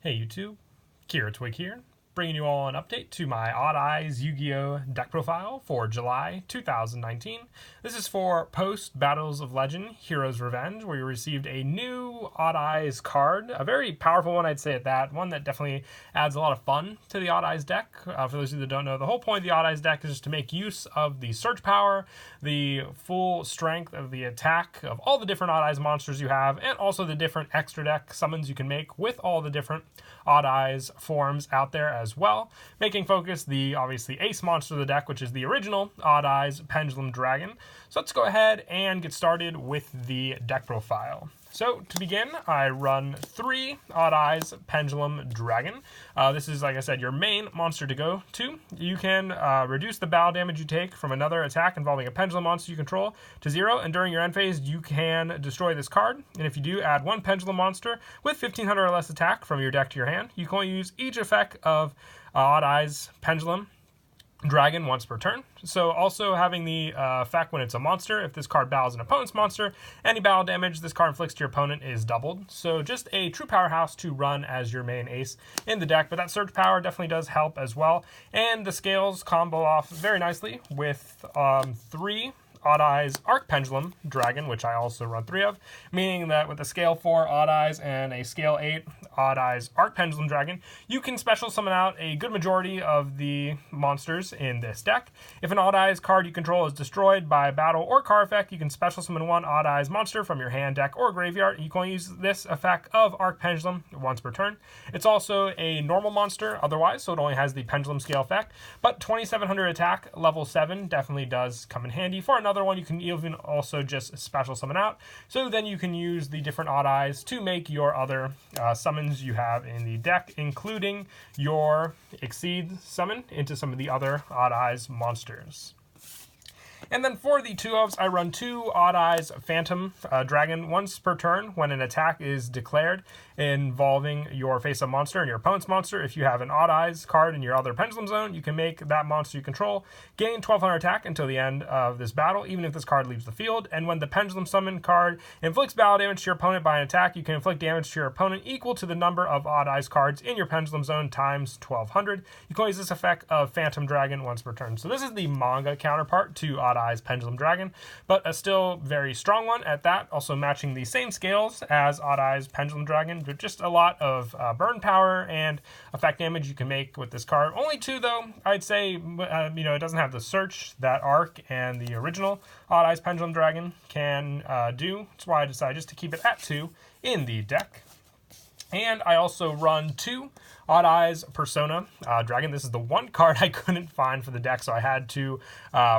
Hey YouTube, Kira Twig here, bringing you all an update to my Odd Eyes Yu-Gi-Oh! Deck profile for July 2019. This is for post Battles of Legend Heroes Revenge, where you received a new Odd Eyes card, a very powerful one, I'd say at that, one that definitely adds a lot of fun to the Odd Eyes deck. For those of you that don't know, the whole point of the Odd Eyes deck is just to make use of the search power, the full strength of the attack of all the different Odd Eyes monsters you have, and also the different extra deck summons you can make with all the different Odd Eyes forms out there as well, making focus the obviously ace monster of the deck, which is the original Odd Eyes Pendulum Dragon. So let's go ahead and get started with the deck profile. So to begin, I run 3 Odd Eyes Pendulum Dragon. This is, like I said, your main monster to go to. You can reduce the battle damage you take from another attack involving a pendulum monster you control to 0, and during your end phase, you can destroy this card. And if you do, add 1 pendulum monster with 1500 or less attack from your deck to your hand. You can only use each effect of Odd Eyes Pendulum Dragon once per turn. So also having the effect when it's a monster, if this card battles an opponent's monster, any battle damage this card inflicts to your opponent is doubled. So just a true powerhouse to run as your main ace in the deck, but that surge power definitely does help as well. And the scales combo off very nicely with 3 Odd Eyes Arc Pendulum Dragon, which I also run 3 of, meaning that with a scale 4 Odd Eyes and a scale 8 Odd Eyes Arc Pendulum Dragon, you can special summon out a good majority of the monsters in this deck. If an Odd Eyes card you control is destroyed by a battle or card effect, you can special summon 1 Odd Eyes monster from your hand, deck, or graveyard. You can only use this effect of Arc Pendulum once per turn. It's also a normal monster otherwise, so it only has the Pendulum scale effect, but 2700 attack, level 7, definitely does come in handy. For another one, you can even also just special summon out, so then you can use the different Odd Eyes to make your other summons you have in the deck, including your Exceed summon into some of the other Odd Eyes monsters. And then for the 2-ofs, I run 2 Odd Eyes Phantom Dragon once per turn when an attack is declared involving your face-up monster and your opponent's monster. If you have an Odd Eyes card in your other Pendulum Zone, you can make that monster you control gain 1200 attack until the end of this battle, even if this card leaves the field. And when the Pendulum Summon card inflicts battle damage to your opponent by an attack, you can inflict damage to your opponent equal to the number of Odd Eyes cards in your Pendulum Zone times 1200. You can use this effect of Phantom Dragon once per turn. So this is the manga counterpart to Odd Eyes Pendulum Dragon, but a still very strong one at that, also matching the same scales as Odd Eyes Pendulum Dragon, but just a lot of burn power and effect damage you can make with this card. Only 2 though, I'd say. It doesn't have the search that Arc and the original Odd Eyes Pendulum Dragon can do. That's why I decided just to keep it at 2 in the deck. And I also run 2 Odd Eyes Persona Dragon. This is the one card I couldn't find for the deck, so I had to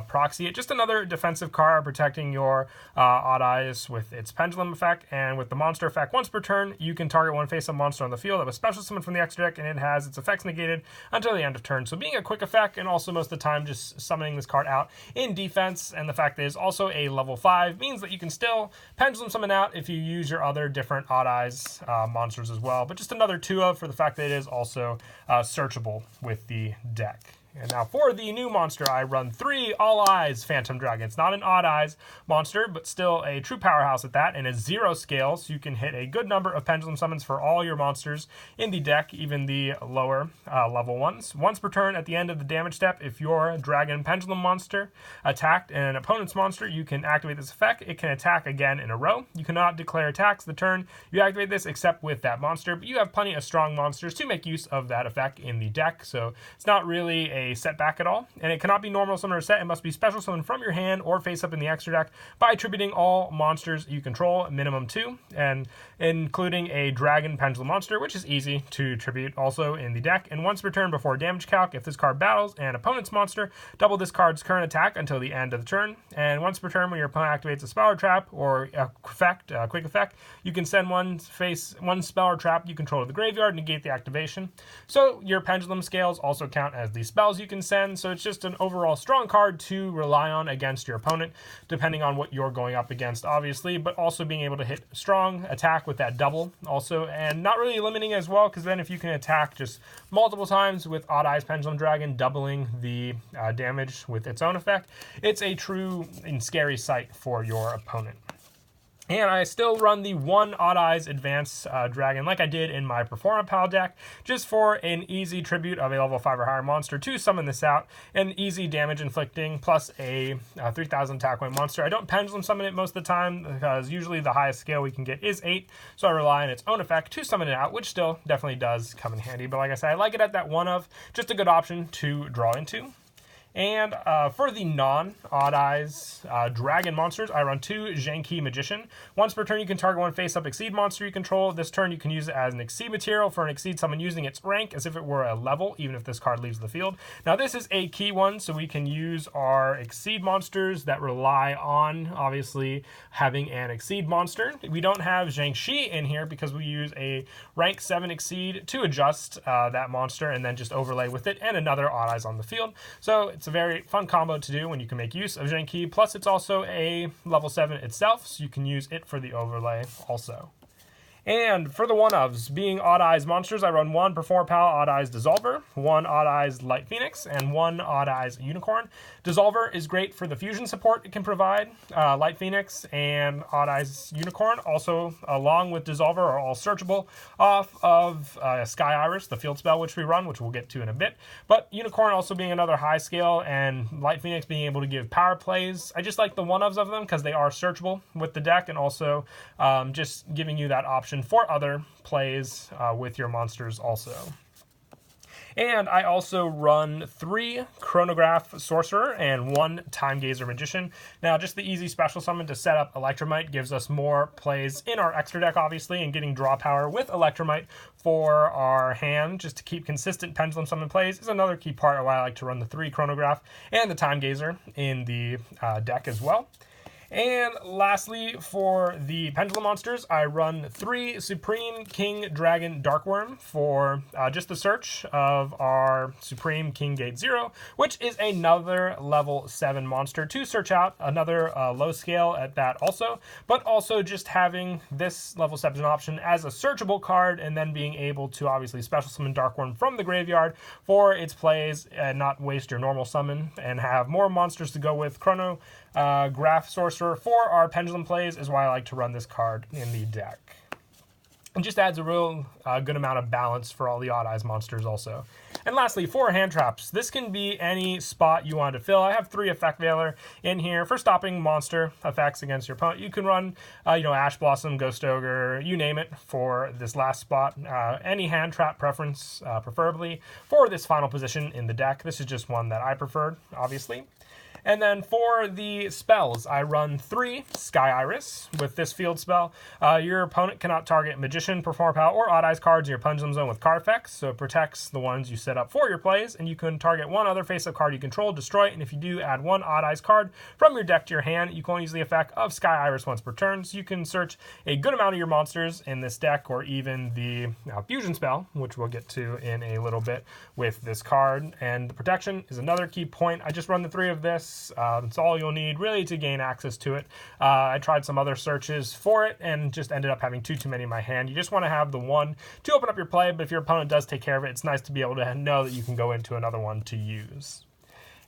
proxy it. Just another defensive card protecting your Odd Eyes with its Pendulum effect. And with the monster effect, once per turn, you can target one face-up monster on the field that was special summoned from the extra deck, and it has its effects negated until the end of turn. So being a quick effect, and also most of the time just summoning this card out in defense, and the fact that it's also a level 5 means that you can still Pendulum summon out if you use your other different Odd Eyes monsters as well. But just another 2-of for the fact that it is also searchable with the deck. And now for the new monster, I run 3 All Eyes Phantom Dragon. It's not an Odd Eyes monster, but still a true powerhouse at that, and a 0 scale, so you can hit a good number of Pendulum summons for all your monsters in the deck, even the lower level ones. Once per turn at the end of the damage step, if your Dragon Pendulum monster attacked an opponent's monster, you can activate this effect. It can attack again in a row. You cannot declare attacks the turn you activate this except with that monster, but you have plenty of strong monsters to make use of that effect in the deck, so it's not really a setback at all. And it cannot be normal summon or set. It must be special summon from your hand or face up in the extra deck by attributing all monsters you control, minimum 2, and including a Dragon Pendulum monster, which is easy to attribute also in the deck. And once per turn before damage calc, if this card battles an opponent's monster, double this card's current attack until the end of the turn. And once per turn when your opponent activates a spell or trap or a quick effect, you can send one spell or trap you control to the graveyard and negate the activation. So your Pendulum scales also count as the spells you can send, so it's just an overall strong card to rely on against your opponent, depending on what you're going up against, obviously, but also being able to hit strong attack with that double also, and not really limiting as well, because then if you can attack just multiple times with Odd Eyes Pendulum Dragon, doubling the damage with its own effect, it's a true and scary sight for your opponent. And I still run the one Odd Eyes Advanced Dragon like I did in my Performa Pal deck, just for an easy tribute of a level 5 or higher monster to summon this out, and easy damage inflicting, plus a 3000 attack point monster. I don't pendulum summon it most of the time, because usually the highest scale we can get is 8, so I rely on its own effect to summon it out, which still definitely does come in handy. But like I said, I like it at that 1 of, just a good option to draw into. And for the non-Odd Eyes Dragon monsters, I run 2 Zhenki Magician. Once per turn, you can target one face-up Exceed monster you control. This turn, you can use it as an Exceed material for an Exceed summon using its rank as if it were a level, even if this card leaves the field. Now, this is a key one, so we can use our Exceed monsters that rely on, obviously, having an Exceed monster. We don't have Zhengxi in here because we use a rank 7 Exceed to adjust that monster and then just overlay with it and another Odd Eyes on the field. So it's a very fun combo to do when you can make use of Zhenki. Plus, it's also a level 7 itself, so you can use it for the overlay also. And for the one-ofs, being Odd Eyes monsters, I run 1 Perform Pal Odd Eyes Dissolver, 1 Odd Eyes Light Phoenix, and 1 Odd Eyes Unicorn. Dissolver is great for the fusion support it can provide. Light Phoenix and Odd Eyes Unicorn, also along with Dissolver, are all searchable off of Sky Iris, the field spell which we run, which we'll get to in a bit. But Unicorn also being another high scale, and Light Phoenix being able to give power plays. I just like the one-ofs of them because they are searchable with the deck, and also just giving you that option for other plays with your monsters also. And I also run 3 Chronograph Sorcerer and 1 Time Gazer Magician. Now, just the easy special summon to set up Electromite gives us more plays in our extra deck, obviously, and getting draw power with Electromite for our hand, just to keep consistent pendulum summon plays, is another key part of why I like to run the 3 Chronograph and the Time Gazer in the deck as well. And lastly, for the Pendulum monsters, I run 3 Supreme King Dragon Darkworm for just the search of our Supreme King Gate 0, which is another level 7 monster to search out, another low scale at that also, but also just having this level 7 option as a searchable card, and then being able to obviously special summon Darkworm from the graveyard for its plays and not waste your normal summon, and have more monsters to go with. Graph Sorcerer for our Pendulum plays is why I like to run this card in the deck. It just adds a real good amount of balance for all the Odd Eyes monsters also. And lastly, for hand traps, this can be any spot you want to fill. I have 3 Effect Veiler in here for stopping monster effects against your opponent. You can run, Ash Blossom, Ghost Ogre, you name it, for this last spot. Any hand trap preference, preferably, for this final position in the deck. This is just one that I preferred, obviously. And then for the spells, I run 3 Sky Iris with this field spell. Your opponent cannot target Magician, Perform Pal, or Odd Eyes cards in your Pendulum Zone with card effects, so it protects the ones you set up for your plays, and you can target one other face-up card you control, destroy it, and if you do, add 1 Odd Eyes card from your deck to your hand. You can only use the effect of Sky Iris once per turn, so you can search a good amount of your monsters in this deck, or even the fusion spell, which we'll get to in a little bit with this card. And the protection is another key point. I just run the 3 of this. It's all you'll need really to gain access to it. I tried some other searches for it and just ended up having too many in my hand. You just want to have the one to open up your play, but if your opponent does take care of it, it's nice to be able to know that you can go into another one to use.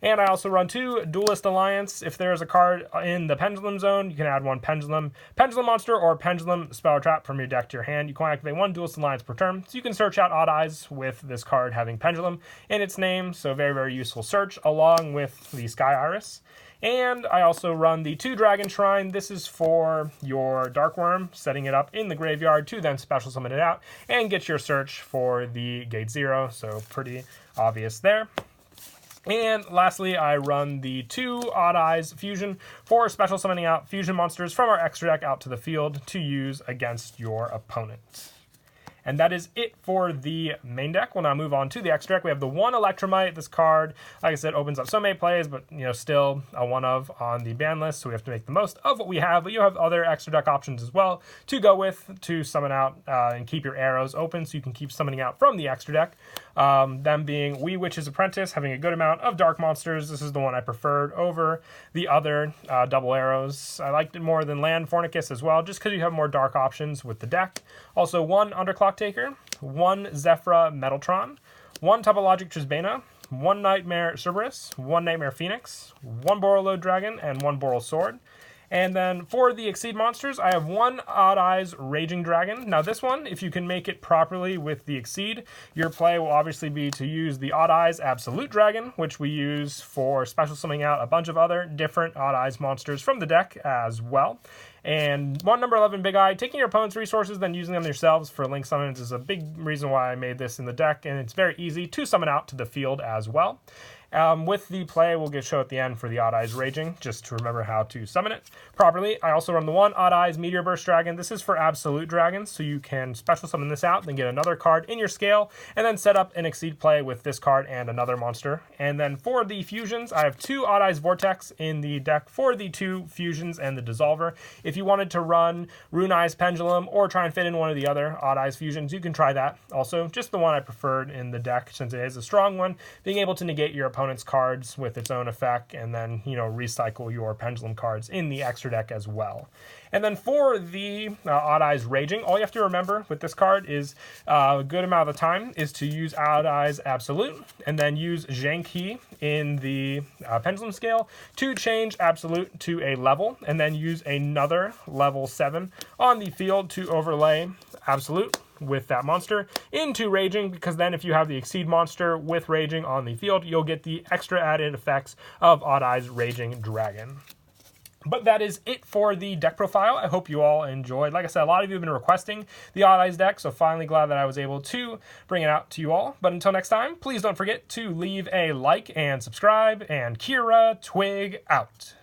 And I also run 2 Duelist Alliance. If there is a card in the Pendulum Zone, you can add 1 Pendulum monster or Pendulum spell or trap from your deck to your hand. You can activate 1 Duelist Alliance per turn, so you can search out Odd Eyes with this card having Pendulum in its name, so very, very useful search, along with the Sky Iris. And I also run the 2 Dragon Shrine. This is for your Darkworm, setting it up in the graveyard to then special summon it out and get your search for the Gate 0, so pretty obvious there. And lastly, I run the 2 Odd Eyes Fusion for special summoning out fusion monsters from our extra deck out to the field to use against your opponent. And that is it for the main deck. We'll now move on to the extra deck. We have the 1 Electromite. This card, like I said, opens up so many plays, but still a one of on the ban list, so we have to make the most of what we have. But you have other extra deck options as well to go with to summon out and keep your arrows open, so you can keep summoning out from the extra deck. Them being Wee Witch's Apprentice, having a good amount of dark monsters. This is the one I preferred over the other double arrows. I liked it more than Land Fornicus as well, just because you have more dark options with the deck. Also 1 Underclock Taker, 1 Zephyra Metaltron, 1 Topologic Trisbana, 1 Nightmare Cerberus, 1 Nightmare Phoenix, 1 Borreload Dragon, and 1 Boral Sword. And then for the Exceed monsters, I have one Odd Eyes Raging Dragon. Now this one, if you can make it properly with the Exceed, your play will obviously be to use the Odd Eyes Absolute Dragon, which we use for special summoning out a bunch of other different Odd Eyes monsters from the deck as well. And one number 11 Big Eye, taking your opponent's resources, then using them yourselves for link summons is a big reason why I made this in the deck, and it's very easy to summon out to the field as well. With the play, we'll show at the end for the Odd Eyes Raging, just to remember how to summon it properly. I also run the one Odd Eyes Meteor Burst Dragon. This is for Absolute Dragons, so you can special summon this out, then get another card in your scale, and then set up an Exceed play with this card and another monster. And then for the fusions, I have two Odd Eyes Vortex in the deck for the two fusions and the Dissolver. If you wanted to run Rune Eyes Pendulum or try and fit in one of the other Odd Eyes fusions, you can try that. Also, just the one I preferred in the deck, since it is a strong one, being able to negate your opponent's cards with its own effect, and then, recycle your Pendulum cards in the extra deck as well. And then for the Odd Eyes Raging, all you have to remember with this card is a good amount of the time is to use Odd Eyes Absolute, and then use Zhang He in the Pendulum scale to change Absolute to a level, and then use another level 7 on the field to overlay Absolute with that monster into Raging, because then if you have the Exceed monster with Raging on the field, you'll get the extra added effects of Odd Eyes Raging Dragon. But that is it for the deck profile. I hope you all enjoyed. Like I said, a lot of you have been requesting the Odd Eyes deck, so finally glad that I was able to bring it out to you all. But until next time, please don't forget to leave a like and subscribe, and Kira Twig out.